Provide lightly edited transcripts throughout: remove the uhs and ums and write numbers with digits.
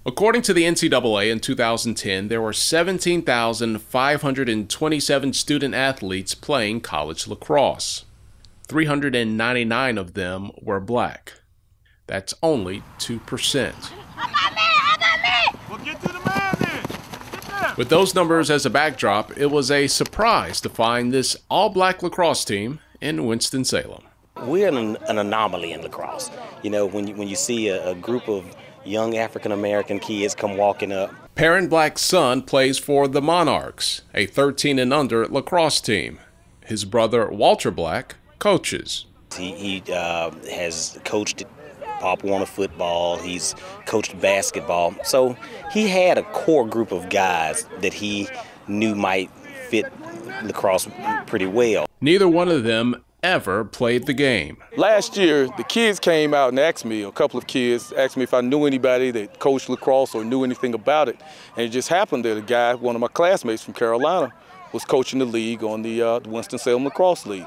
According to the NCAA in 2010, there were 17,527 student athletes playing college lacrosse. 399 of them were black. That's only 2%. Well, get to the man then. Get there. With those numbers as a backdrop, it was a surprise to find this all-black lacrosse team in Winston-Salem. We're an anomaly in lacrosse. You know, when you see a group of young African-American kids come walking up. Perrin Black's son plays for the Monarchs, a 13 and under lacrosse team. His brother Walter Black coaches. He has coached Pop Warner football. He's coached basketball. So he had a core group of guys that he knew might fit lacrosse pretty well. Neither one of them ever played the game. Last year, the kids came out and asked me, a couple of kids asked me if I knew anybody that coached lacrosse or knew anything about it. And it just happened that a guy, one of my classmates from Carolina, was coaching the league on the Winston-Salem Lacrosse League.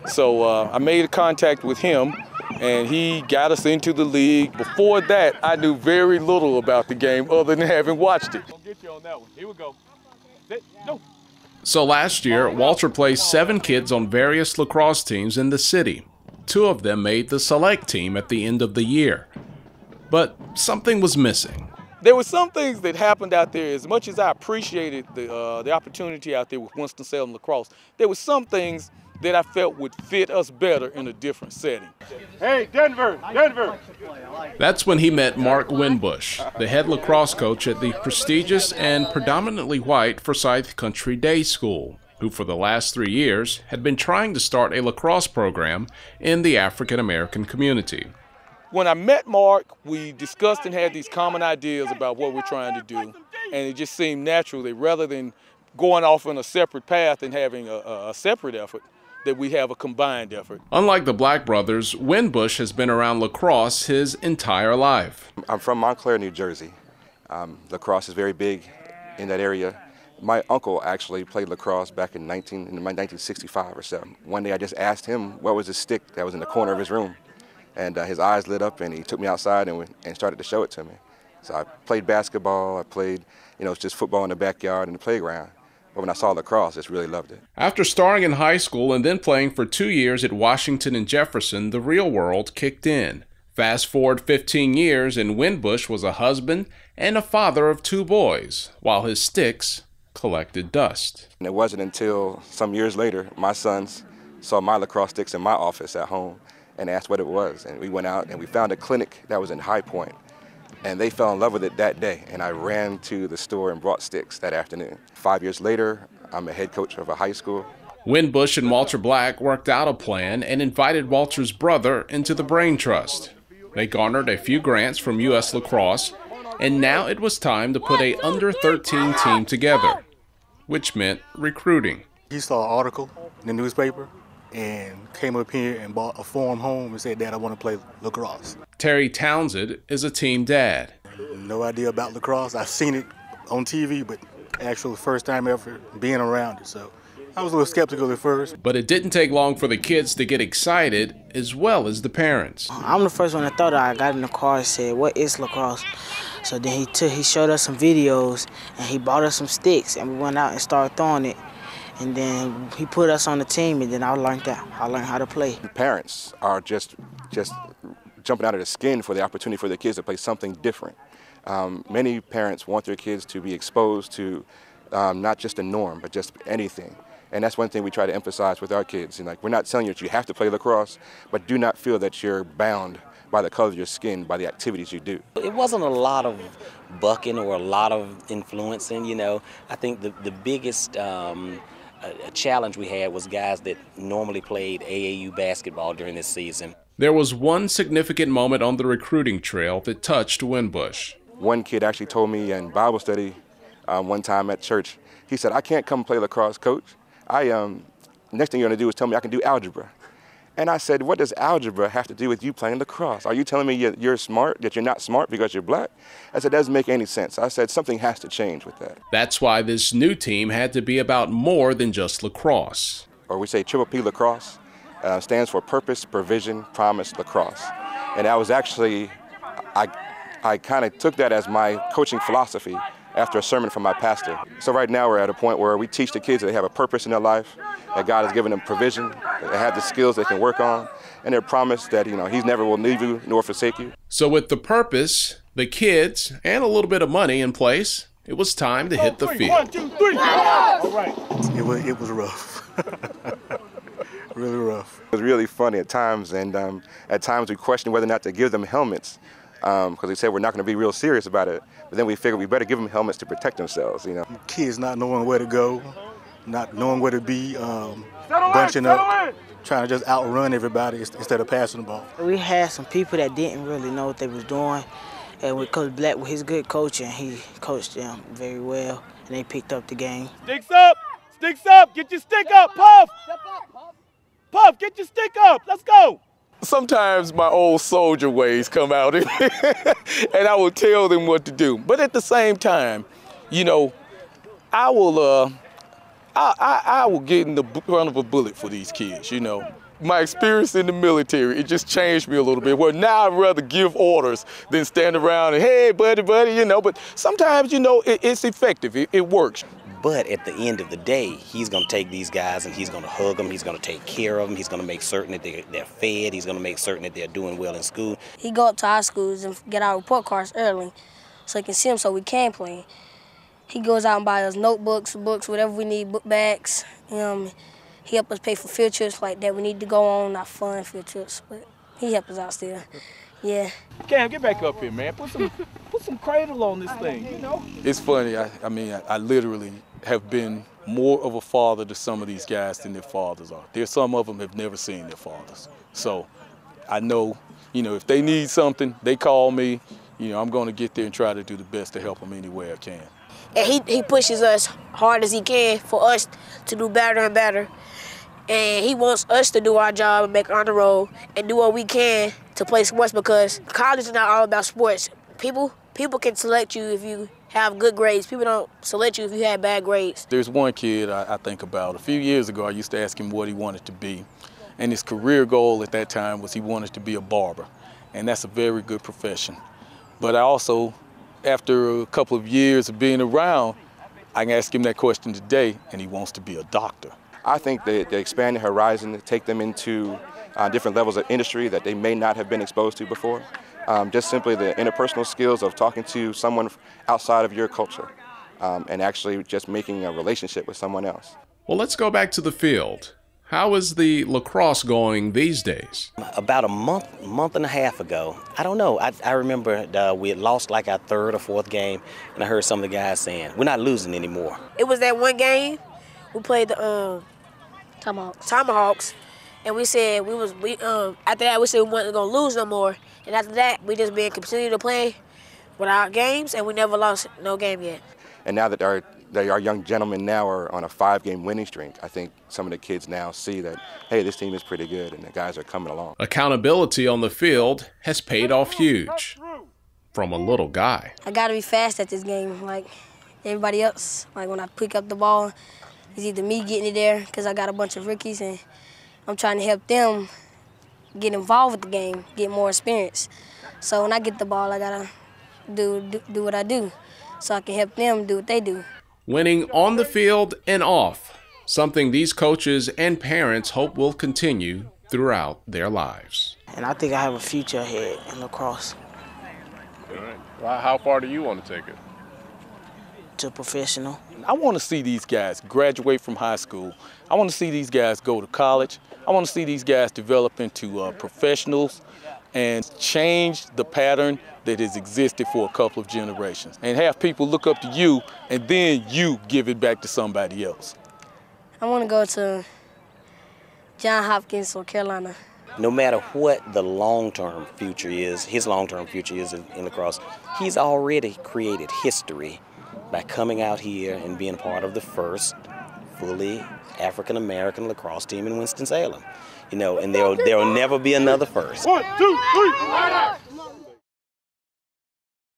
So I made a contact with him, and he got us into the league. Before that, I knew very little about the game other than having watched it. I'll get you on that one. Here we go. Go. So last year, Walter placed 7 kids on various lacrosse teams in the city. 2 of them made the select team at the end of the year. But something was missing. There were some things that happened out there. As much as I appreciated the opportunity out there with Winston-Salem Lacrosse, there were some things that I felt would fit us better in a different setting. Hey, Denver. That's when he met Mark Winbush, the head lacrosse coach at the prestigious and predominantly white Forsyth Country Day School, who for the last 3 years had been trying to start a lacrosse program in the African American community. When I met Mark, we discussed and had these common ideas about what we're trying to do, and it just seemed natural that rather than going off on a separate path and having a separate effort, that we have a combined effort. Unlike the Black brothers, Winbush has been around lacrosse his entire life. I'm from Montclair, New Jersey. Lacrosse is very big in that area. My uncle actually played lacrosse back in 1965 or so. One day I just asked him what was the stick that was in the corner of his room. And his eyes lit up and he took me outside and started to show it to me. So I played basketball, I played, just football in the backyard and the playground. But when I saw lacrosse, I just really loved it. After starring in high school and then playing for 2 years at Washington and Jefferson, the real world kicked in. Fast forward 15 years and Winbush was a husband and a father of 2 boys, while his sticks collected dust. And it wasn't until some years later, my sons saw my lacrosse sticks in my office at home and asked what it was. And we went out and we found a clinic that was in High Point. And they fell in love with it that day, and I ran to the store and brought sticks that afternoon. 5 years later, I'm a head coach of a high school. Winbush and Walter Black worked out a plan and invited Walter's brother into the Brain Trust. They garnered a few grants from U.S. Lacrosse, and now it was time to put a under-13 team together, which meant recruiting. He saw an article in the newspaper and came up here and bought a form home and said, "Dad, I want to play lacrosse." Terry Townsend is a team dad. No idea about lacrosse. I've seen it on TV, but actually first time ever being around it. So I was a little skeptical at first. But it didn't take long for the kids to get excited, as well as the parents. I'm the first one that thought I got in the car and said, "What is lacrosse?" So then he showed us some videos and he bought us some sticks and we went out and started throwing it. And then he put us on the team, and then I learned how to play. Parents are just jumping out of the skin for the opportunity for their kids to play something different. Many parents want their kids to be exposed to not just the norm, but just anything. And that's one thing we try to emphasize with our kids. And we're not telling you that you have to play lacrosse, but do not feel that you're bound by the color of your skin, by the activities you do. It wasn't a lot of bucking or a lot of influencing, I think the biggest a challenge we had was guys that normally played AAU basketball during this season. There was one significant moment on the recruiting trail that touched Winbush. One kid actually told me in Bible study one time at church, he said, "I can't come play lacrosse, coach. Next thing you're going to do is tell me I can do algebra." And I said, "What does algebra have to do with you playing lacrosse? Are you telling me you're smart, that you're not smart because you're black?" I said, "That doesn't make any sense." I said, something has to change with that. That's why this new team had to be about more than just lacrosse. Or we say Triple P Lacrosse, stands for Purpose, Provision, Promise, Lacrosse. And that was actually, I kind of took that as my coaching philosophy after a sermon from my pastor. So right now we're at a point where we teach the kids that they have a purpose in their life, that God has given them provision, that they have the skills they can work on, and they're promised that, He never will leave you nor forsake you. So with the purpose, the kids, and a little bit of money in place, it was time to hit the field. 1, 2, 3. All right. It was rough. Really rough. It was really funny at times, and at times we questioned whether or not to give them helmets, because they said we're not going to be real serious about it. But then we figured we better give them helmets to protect themselves, Kids not knowing where to go, not knowing where to be, bunching up, trying to just outrun everybody instead of passing the ball. We had some people that didn't really know what they was doing, and with Coach Black, with his good coaching, he coached them very well, and they picked up the game. Sticks up. Sticks up. Get your stick up. Puff. Puff, get your stick up. Let's go. Sometimes my old soldier ways come out and I will tell them what to do. But at the same time, I will get in the front of a bullet for these kids, My experience in the military, it just changed me a little bit. Well, now I'd rather give orders than stand around and, hey, buddy, But sometimes, it's effective. It works. But at the end of the day, he's going to take these guys and he's going to hug them. He's going to take care of them. He's going to make certain that they're fed. He's going to make certain that they're doing well in school. He go up to our schools and get our report cards early so he can see them so we can play. He goes out and buys us notebooks, books, whatever we need, book bags. He help us pay for field trips like that we need to go on, not fun field trips, but he help us out still. Yeah. Cam, get back up here, man. Put some cradle on this thing, It's funny. I literally have been more of a father to some of these guys than their fathers are. There's some of them have never seen their fathers. So I know, if they need something, they call me. I'm going to get there and try to do the best to help them any way I can. And he pushes us hard as he can for us to do better and better. And he wants us to do our job and make honor roll and do what we can to play sports, because college is not all about sports. People can select you if you have good grades. People don't select you if you have bad grades. There's one kid I think about. A few years ago, I used to ask him what he wanted to be. And his career goal at that time was he wanted to be a barber. And that's a very good profession. But I also, after a couple of years of being around, I can ask him that question today, and he wants to be a doctor. I think they expand their horizon, take them into different levels of industry that they may not have been exposed to before. Just simply the interpersonal skills of talking to someone outside of your culture and actually just making a relationship with someone else. Well, let's go back to the field. How is the lacrosse going these days? About a month and a half ago, I don't know. I remember we had lost like our third or fourth game, and I heard some of the guys saying, we're not losing anymore. It was that one game we played the Tomahawks, and we said after that we said we weren't gonna lose no more, and after that we just been continue to play with our games, and we never lost no game yet. And now that our young gentlemen now are on a 5-game winning streak, I think some of the kids now see that, hey, this team is pretty good, and the guys are coming along. Accountability on the field has paid off huge from a little guy. I gotta be fast at this game, like everybody else. Like when I pick up the ball, it's either me getting it there because I got a bunch of rookies and I'm trying to help them get involved with the game, get more experience. So when I get the ball, I gotta do what I do so I can help them do what they do. Winning on the field and off, something these coaches and parents hope will continue throughout their lives. And I think I have a future ahead in lacrosse. All right. Well, how far do you want to take it? To professional. I want to see these guys graduate from high school. I want to see these guys go to college. I want to see these guys develop into professionals and change the pattern that has existed for a couple of generations, and have people look up to you and then you give it back to somebody else. I want to go to Johns Hopkins or Carolina. No matter what the long-term future is, his long-term future is in lacrosse, he's already created history by coming out here and being part of the first fully African-American lacrosse team in Winston-Salem. And there'll never be another first. 1, 2, 3.